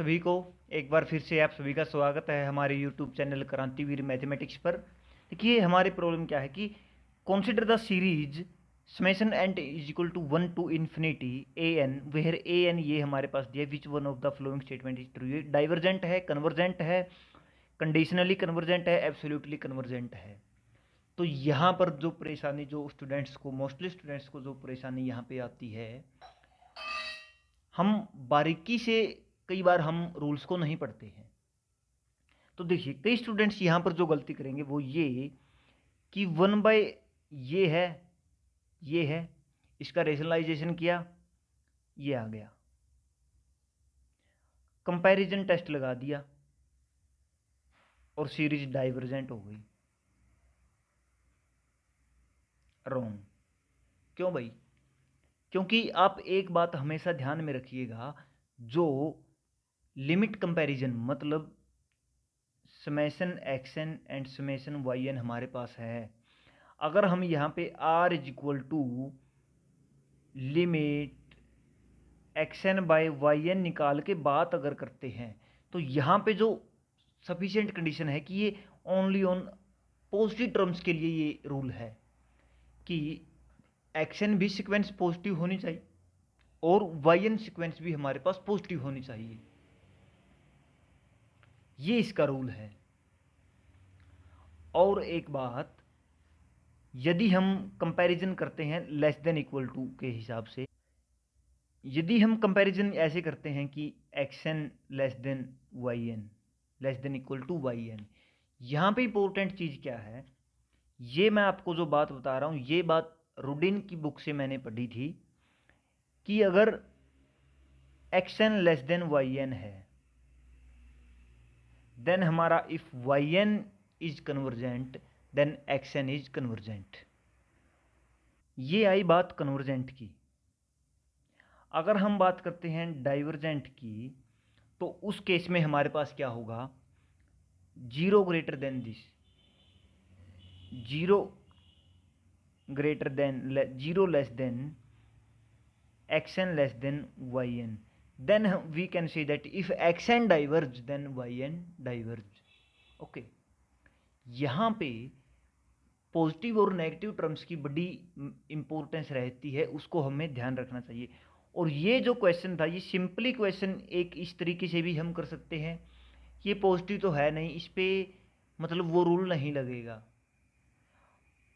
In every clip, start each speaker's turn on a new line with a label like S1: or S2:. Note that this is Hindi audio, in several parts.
S1: सभी को एक बार फिर से आप सभी का स्वागत है हमारे यूट्यूब चैनल क्रांतिवीर मैथमेटिक्स पर। देखिए हमारी प्रॉब्लम क्या है कि consider the series summation n is equal to 1 to infinity a n, where a n ये हमारे पास दिया which one of the following statement is true. ये डाइवर्जेंट है, कन्वर्जेंट है, कंडीशनली कन्वर्जेंट है, एब्सोल्युटली कन्वर्जेंट है। तो यहाँ पर जो परेशानी जो स्टूडेंट्स को, मोस्टली स्टूडेंट्स को जो परेशानी यहाँ पे आती है, हम बारीकी से कई बार हम रूल्स को नहीं पढ़ते हैं। तो देखिए कई स्टूडेंट्स यहाँ पर जो गलती करेंगे वो ये कि 1/, ये है, ये है, इसका रेशनलाइजेशन किया, ये आ गया, कंपैरिजन टेस्ट लगा दिया और सीरीज डाइवर्जेंट हो गई। रॉन्ग। क्यों भाई? क्योंकि आप एक बात हमेशा ध्यान में रखिएगा, जो लिमिट कंपैरिजन मतलब summation x n and summation y n हमारे पास है, अगर हम यहाँ पे r is equal to limit x n by y n निकाल के बात अगर करते हैं, तो यहाँ पे जो सफिशिएंट कंडीशन है कि ये ओनली ऑन पॉजिटिव टर्म्स के लिए ये रूल है कि एक्स एन भी सीक्वेंस पॉजिटिव होनी चाहिए और वाई एन सीक्वेंस भी हमारे पास पॉजिटिव होनी चाहिए। ये इसका रूल है। और एक बात, यदि हम कंपैरिजन करते हैं लेस देन इक्वल टू के हिसाब से, यदि हम कंपैरिजन ऐसे करते हैं कि x n less than y n, less than equal to y n, यहाँ पे इंपॉर्टेंट चीज़ क्या है, ये मैं आपको जो बात बता रहा हूँ ये बात रूडिन की बुक से मैंने पढ़ी थी कि अगर x n less than y n है, देन हमारा if y n is convergent then x n is convergent. ये आई बात कन्वर्जेंट की। अगर हम बात करते हैं डाइवर्जेंट की, तो उस केस में हमारे पास क्या होगा, zero greater than this, zero greater than, zero less than x n less than y n, then we can say that if xn diverge then yn diverge। Okay, यहाँ पे पॉजिटिव और नेगेटिव टर्म्स की बड़ी इंपॉर्टेंस रहती है, उसको हमें ध्यान रखना चाहिए। और ये जो क्वेश्चन था, ये सिंपली क्वेश्चन एक इस तरीके से भी हम कर सकते हैं, ये पॉजिटिव तो है नहीं, इस पर मतलब वो रूल नहीं लगेगा।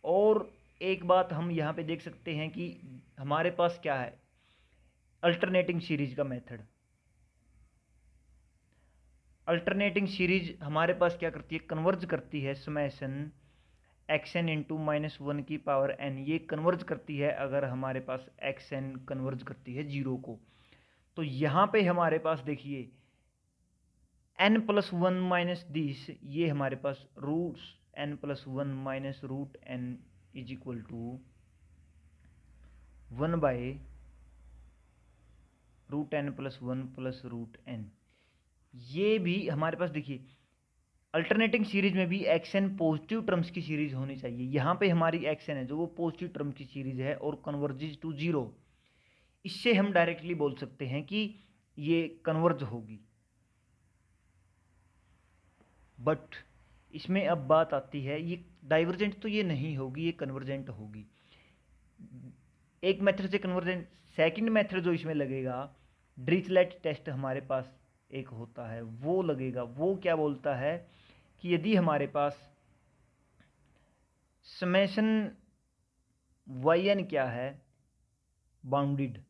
S1: और एक बात हम यहाँ पे देख सकते हैं कि हमारे पास क्या है, अल्टरनेटिंग सीरीज का मेथड। अल्टरनेटिंग सीरीज हमारे पास क्या करती है, कन्वर्ज करती है summation x n into minus one की पावर एन, ये कन्वर्ज करती है अगर हमारे पास एक्स एन कन्वर्ज करती है जीरो को। तो यहाँ पे हमारे पास देखिए N plus one minus this, ये हमारे पास roots N plus one minus root N is equal to 1/√n plus one plus root N. ये भी हमारे पास देखिए अल्टरनेटिंग सीरीज में भी एक्स एन पॉजिटिव टर्म्स की सीरीज होनी चाहिए। यहाँ पे हमारी एक्स एन है जो वो पॉजिटिव टर्म की सीरीज है और कन्वर्जेज टू जीरो। इससे हम डायरेक्टली बोल सकते हैं कि ये कन्वर्ज होगी। बट इसमें अब बात आती है, ये डाइवर्जेंट तो ये नहीं होगी, ये कन्वर्जेंट होगी। एक मेथड से कन्वर्जेंट, सेकंड मेथड जो इसमें लगेगा, ड्रिचलेट टेस्ट हमारे पास एक होता है, वो लगेगा। वो क्या बोलता है कि यदि हमारे पास समेशन वाई एन क्या है, बाउंडेड,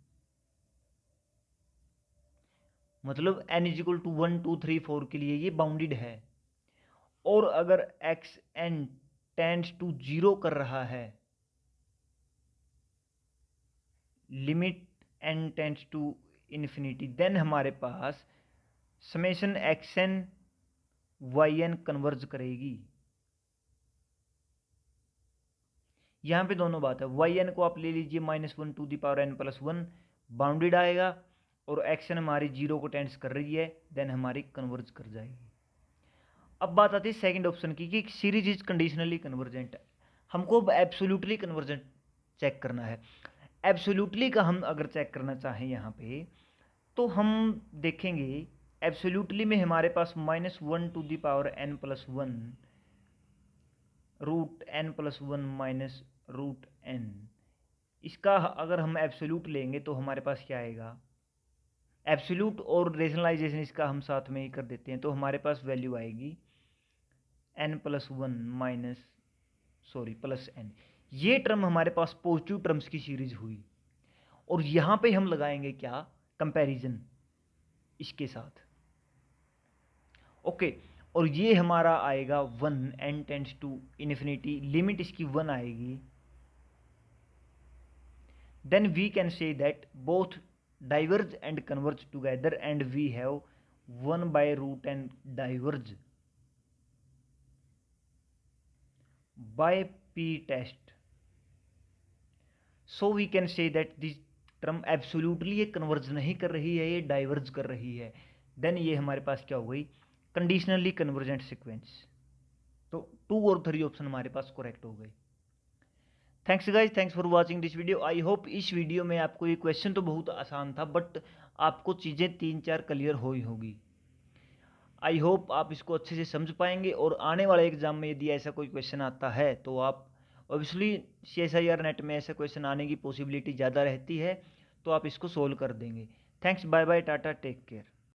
S1: मतलब एन इज इक्वल टू 1 2 3 4 के लिए ये बाउंडेड है, और अगर x n tends to zero कर रहा है, limit n tends to infinity, then हमारे पास summation x n y n converge करेगी। यहाँ पे दोनों बात है, वाई एन को आप ले लीजिए minus one to the power n plus one, bounded आएगा, और एक्स एन हमारी जीरो को टेंड्स कर रही है, देन हमारी कन्वर्ज कर जाएगी। अब बात आती है सेकंड ऑप्शन की कि सीरीज इज कंडीशनली कन्वर्जेंट। हमको अब एब्सोल्युटली कन्वर्जेंट चेक करना है। एब्सोल्युटली का हम अगर चेक करना चाहें यहाँ पे, तो हम देखेंगे एब्सोल्यूटली में हमारे पास -1⁻n+1 √n+1 -√n। इसका अगर हम एब्सोल्यूट लेंगे तो हमारे पास क्या आएगा, एब्सोल्यूट और रेशनलाइजेशन इसका हम साथ में ही कर देते हैं, तो हमारे पास वैल्यू आएगी n+1 प्लस n। ये टर्म हमारे पास पॉजिटिव टर्म्स की सीरीज हुई, और यहाँ पे हम लगाएंगे क्या, कंपैरिजन इसके साथ। ओके, और ये हमारा आएगा 1, n tends to infinity, limit इसकी 1 आएगी। Then we can say that both diverge and converge together, and we have 1/√n diverge by p test. So we can say that this term absolutely ये converge नहीं कर रही है, ये diverge कर रही है। then ये हमारे पास क्या हो गई, कंडीशनली कन्वर्जेंट सीक्वेंस। तो 2 और 3 ऑप्शन हमारे पास करेक्ट हो गए। Thanks guys, thanks for watching this video. I hope इस वीडियो में आपको ये क्वेश्चन तो बहुत आसान था, बट आपको चीज़ें 3-4 क्लियर हो ही होगी। आई होप आप इसको अच्छे से समझ पाएंगे, और आने वाले एग्जाम में यदि ऐसा कोई क्वेश्चन आता है तो आप ऑब्वियसली CSIR नेट में ऐसा क्वेश्चन आने की पॉसिबिलिटी ज़्यादा रहती है, तो आप इसको सोल्व कर देंगे। Thanks, bye bye, tata, take care.